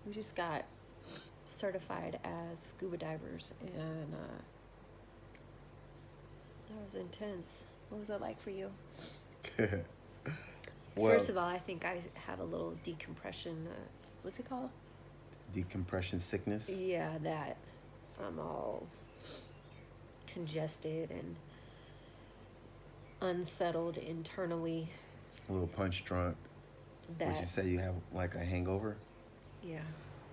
We just got certified as scuba divers, and that was intense. What was that like for you? Well, First of all, I think I have a little decompression. What's it called? decompression sickness. Yeah, that. I'm all congested and unsettled internally. A little punch drunk. Would you That, say you have like a hangover? yeah.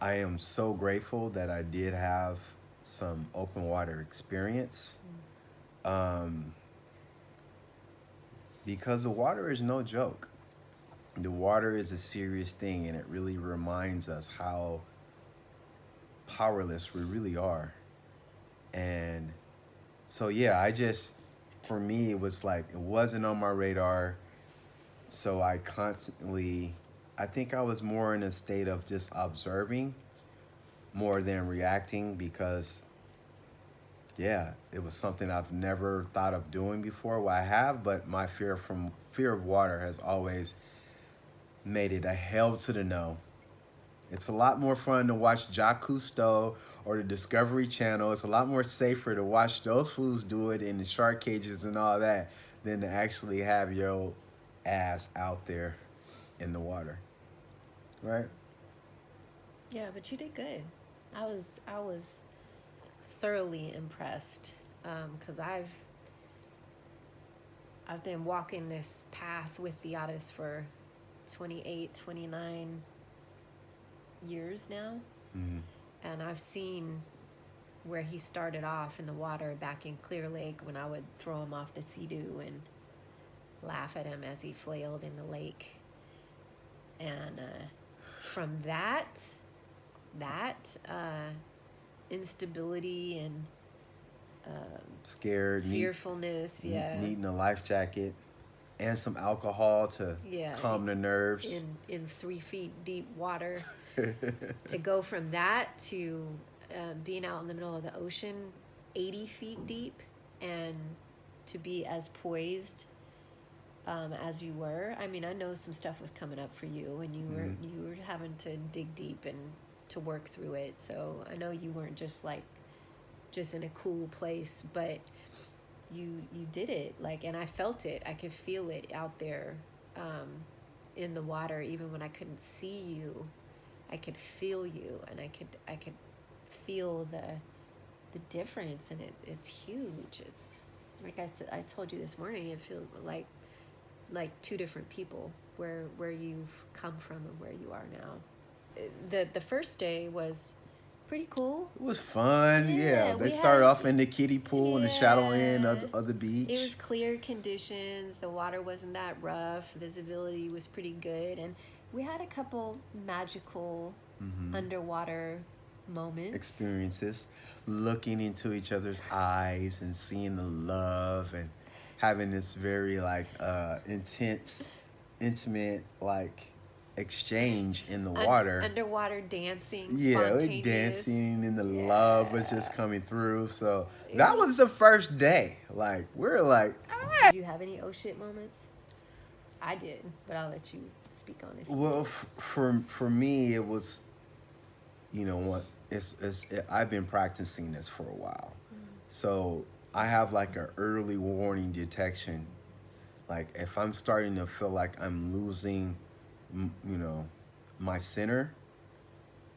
I am so grateful that I did have some open water experience, um, because the water is no joke. The water is a serious thing, and it really reminds us how powerless we really are. And so, yeah, for me, it was like, it wasn't on my radar. So I think I was more in a state of just observing more than reacting because, yeah, it was something I've never thought of doing before. Well, I have, but my fear of water has always made it a hell to the no. It's a lot more fun to watch Jacques Cousteau or the Discovery Channel. It's a lot more safer to watch those fools do it in the shark cages and all that than to actually have your ass out there in the water, right? Yeah, but you did good. I was thoroughly impressed because I've been walking this path with the Otis for 28, 29 years now, Mm-hmm. and I've seen where he started off in the water back in Clear Lake when I would throw him off the Sea-Doo and laugh at him as he flailed in the lake. And from that instability and Scared, fearfulness, yeah, needing a life jacket and some alcohol to yeah, calm the nerves. in 3 feet deep water, to go from that to being out in the middle of the ocean, 80 feet deep, and to be as poised as you were. I mean, I know some stuff was coming up for you, and Mhm. you were having to dig deep and to work through it. So I know you weren't just in a cool place, but you did it. Like, and I felt it. I could feel it out there um, in the water, even when I couldn't see you. I could feel you, and I could feel the difference, and it's huge. It's like I said, I told you this morning. It feels like two different people, where you've come from and where you are now. The first day was pretty cool. It was fun. Yeah, Yeah, they we started had, off in the kiddie pool in the shallow end yeah. of the It was beach. clear conditions. The water wasn't that rough. Visibility was pretty good, and we had a couple magical Hmm. underwater moments. Experiences, looking into each other's eyes and seeing the love and having this very like intense, intimate like exchange in the water. Underwater dancing, Yeah, we're spontaneous. dancing and the love was Yeah. just coming through. So It that was. was the first day. Like we're like, Did you have any oh shit moments? I did, but I'll let you speak on it if you well, did. for me it was, what, I've been practicing this for a while, so I have like an early warning detection. Like if I'm starting to feel like I'm losing, you know, my center,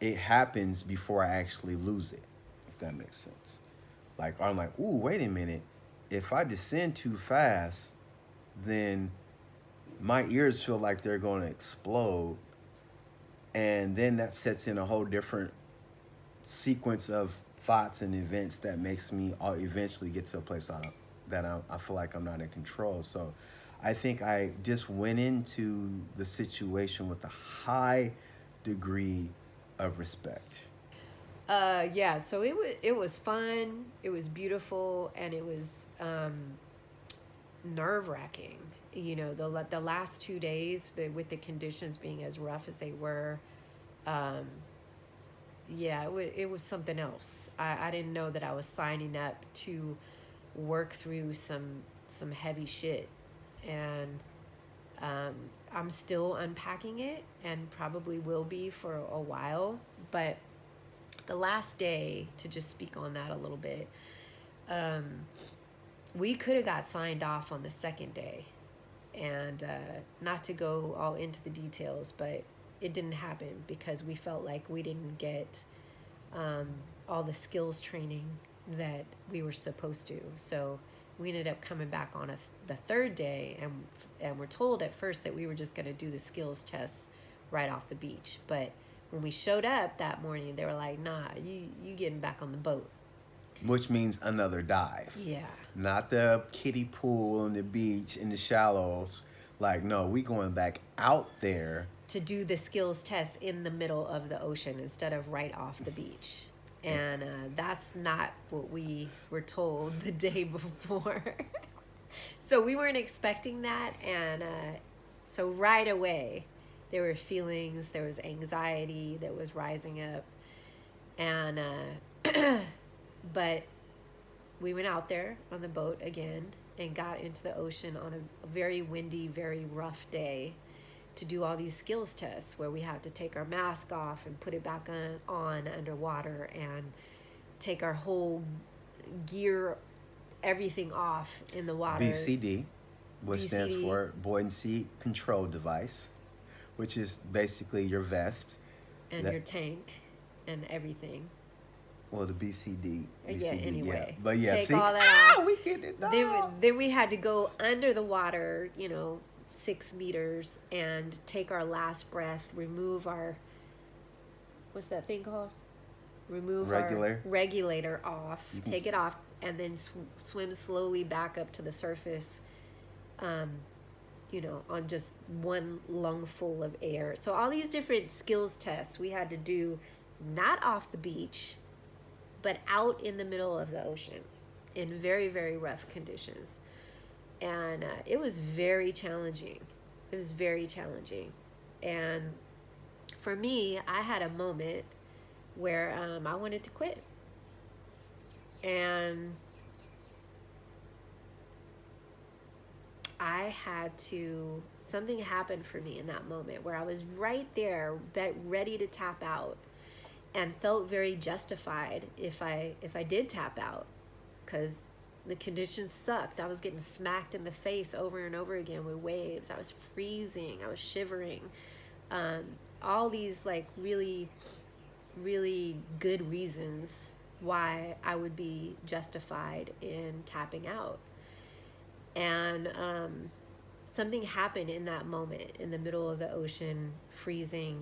it happens before I actually lose it, if that makes sense. Like I'm like, ooh, wait a minute. If I descend too fast, then my ears feel like they're going to explode. And then that sets in a whole different sequence of thoughts and events that makes me eventually get to a place I feel like I'm not in control. So I think I just went into the situation with a high degree of respect. Yeah, so it was fun, it was beautiful, and it was nerve wracking. The last 2 days, with the conditions being as rough as they were, um, yeah, it was something else. I didn't know that I was signing up to work through some heavy shit, and um, I'm still unpacking it and probably will be for a while. But the last day, to just speak on that a little bit, um, we could have got signed off on the second day. And not to go all into the details, but it didn't happen because we felt like we didn't get um, all the skills training that we were supposed to. So we ended up coming back on the third day, and we're told at first that we were just going to do the skills tests right off the beach. But when we showed up that morning, they were like, "Nah, you getting back on the boat." Which means another dive. Yeah. Not the kiddie pool on the beach in the shallows. Like, no, we going back out there. To do the skills test in the middle of the ocean instead of right off the beach. And that's not what we were told the day before. So we weren't expecting that. And so right away, there were feelings, there was anxiety that was rising up. And, but we went out there on the boat again and got into the ocean on a very windy, very rough day to do all these skills tests where we had to take our mask off and put it back on underwater and take our whole gear, everything off in the water. BCD, which stands for Buoyancy Control Device, which is basically your vest. And your tank and everything. Well, the BCD, yeah, anyway. Yeah. But yeah, take see, all that off. We get it Then we had to go under the water, 6 meters, and take our last breath, remove our, what's that thing called? Remove our regulator off, take it off, and then swim slowly back up to the surface, on just one lungful of air. So all these different skills tests we had to do, not off the beach, but out in the middle of the ocean in very, very rough conditions. And it was very challenging. It was very challenging. And for me, I had a moment where I wanted to quit. And something happened for me in that moment where I was right there, ready to tap out, and felt very justified if I did tap out, because the conditions sucked. I was getting smacked in the face over and over again with waves. I was freezing. I was shivering. All these like really, really good reasons why I would be justified in tapping out. And something happened in that moment, in the middle of the ocean, freezing,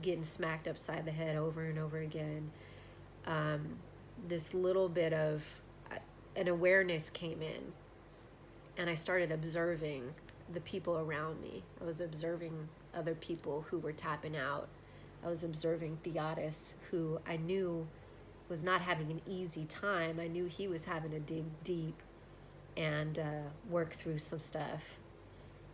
getting smacked upside the head over and over again. This little bit of an awareness came in, and I started observing the people around me. I was observing other people who were tapping out. I was observing Theodis, who I knew was not having an easy time. I knew he was having to dig deep and work through some stuff.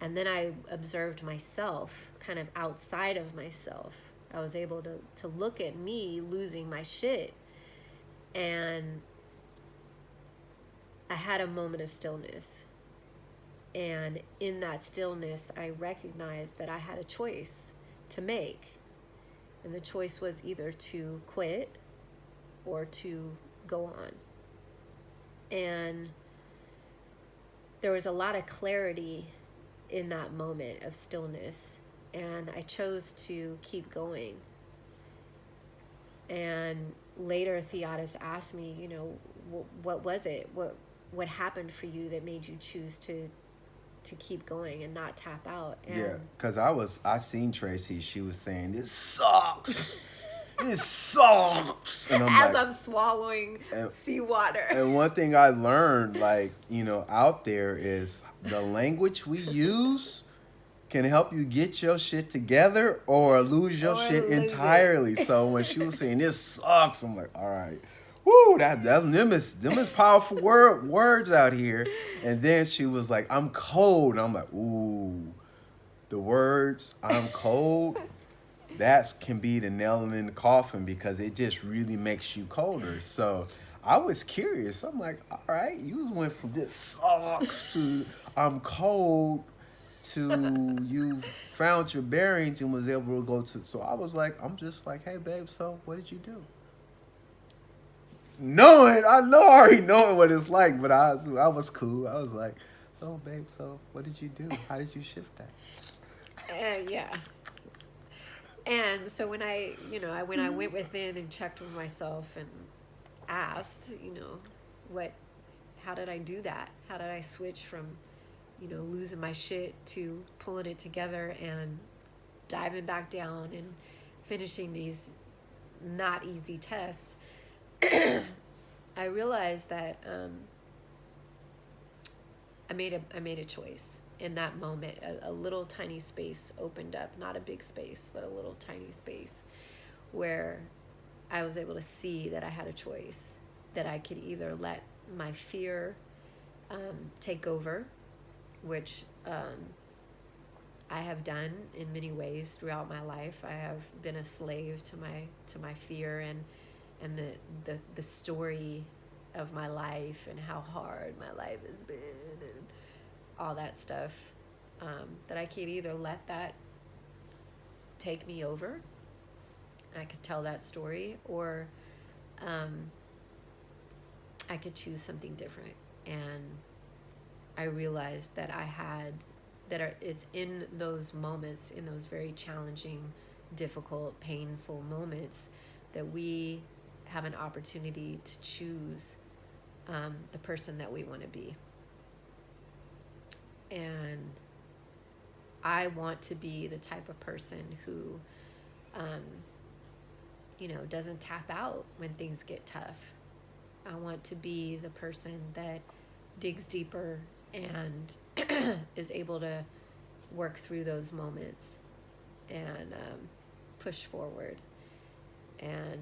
And then I observed myself, kind of outside of myself. I was able to look at me losing my shit. And I had a moment of stillness. And in that stillness, I recognized that I had a choice to make. And the choice was either to quit or to go on. And there was a lot of clarity in that moment of stillness, and I chose to keep going. And later Theodis asked me, what was it? What happened for you that made you choose to keep going and not tap out? And yeah, because I seen Tracy, she was saying, "This sucks." This sucks. And I'm swallowing seawater. And one thing I learned, out there is the language we use can help you get your shit together or lose your shit entirely. So when she was saying this sucks, I'm like, all right. Woo, them is powerful words out here. And then she was like, I'm cold. And I'm like, ooh, the words I'm cold, that can be the nail in the coffin, because it just really makes you colder. So I was curious. I'm like, all right, you went from this sucks to I'm cold. to you found your bearings and was able to go to. So I was like, I'm just like, hey, babe, so what did you do? Knowing, I know already knowing what it's like, but I was cool. I was like, so, babe, so what did you do? How did you shift that? Yeah. And so when when I went within and checked with myself and asked, what, how did I do that? How did I switch from, losing my shit to pulling it together and diving back down and finishing these not easy tests? I realized that I made a choice in that moment. A little tiny space opened up, not a big space, but a little tiny space where I was able to see that I had a choice, that I could either let my fear take over, which I have done in many ways throughout my life. I have been a slave to my fear and the story of my life and how hard my life has been and all that stuff. That I could either let that take me over, I could tell that story, or I could choose something different. And I realized that it's in those moments, in those very challenging, difficult, painful moments, that we have an opportunity to choose the person that we want to be. And I want to be the type of person who, doesn't tap out when things get tough. I want to be the person that digs deeper and is able to work through those moments and push forward. And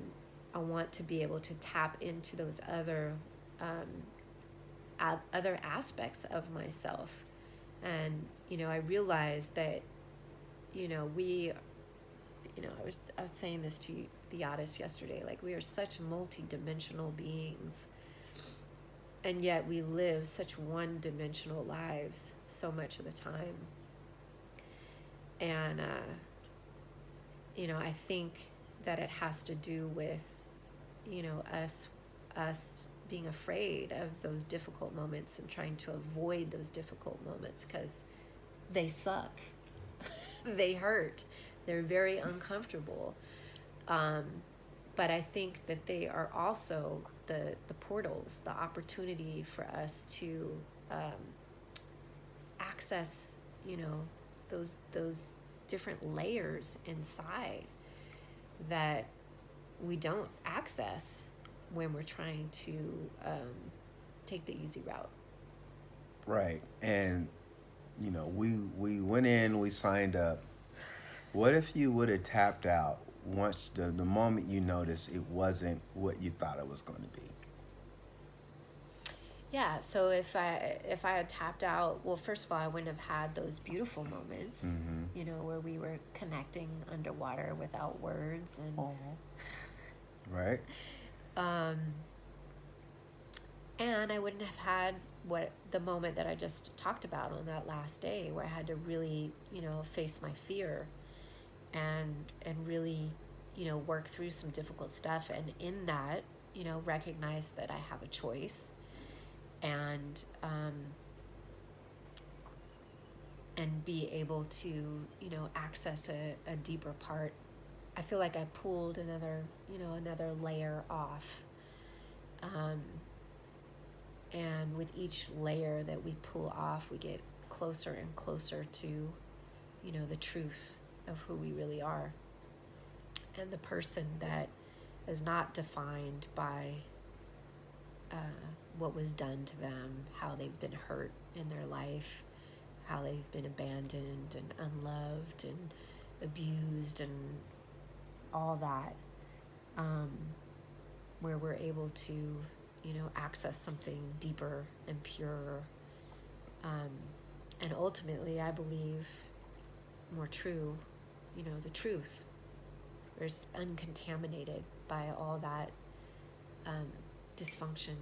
I want to be able to tap into those other aspects of myself. And I realized that I was saying this to the artist yesterday, like, we are such multi-dimensional beings, and yet we live such one-dimensional lives so much of the time. And I think that it has to do with us being afraid of those difficult moments and trying to avoid those difficult moments because they suck. They hurt. They're very uncomfortable. But I think that they are also the portals, the opportunity for us to access, those different layers inside that we don't access when we're trying to take the easy route. Right. And, we went in, we signed up. What if you would have tapped out once the moment you noticed it wasn't what you thought it was going to be? Yeah, so if I had tapped out, well, first of all, I wouldn't have had those beautiful moments, where we were connecting underwater without words and Right. and I wouldn't have had the moment that I just talked about on that last day, where I had to really, face my fear and really, work through some difficult stuff, and in that, recognize that I have a choice, and be able to, access a deeper part. I feel like I pulled another layer off. And with each layer that we pull off, we get closer and closer to, the truth of who we really are. And the person that is not defined by what was done to them, how they've been hurt in their life, how they've been abandoned and unloved and abused and all that, where we're able to, access something deeper and purer, and ultimately, I believe, more true, the truth. There's uncontaminated by all that dysfunction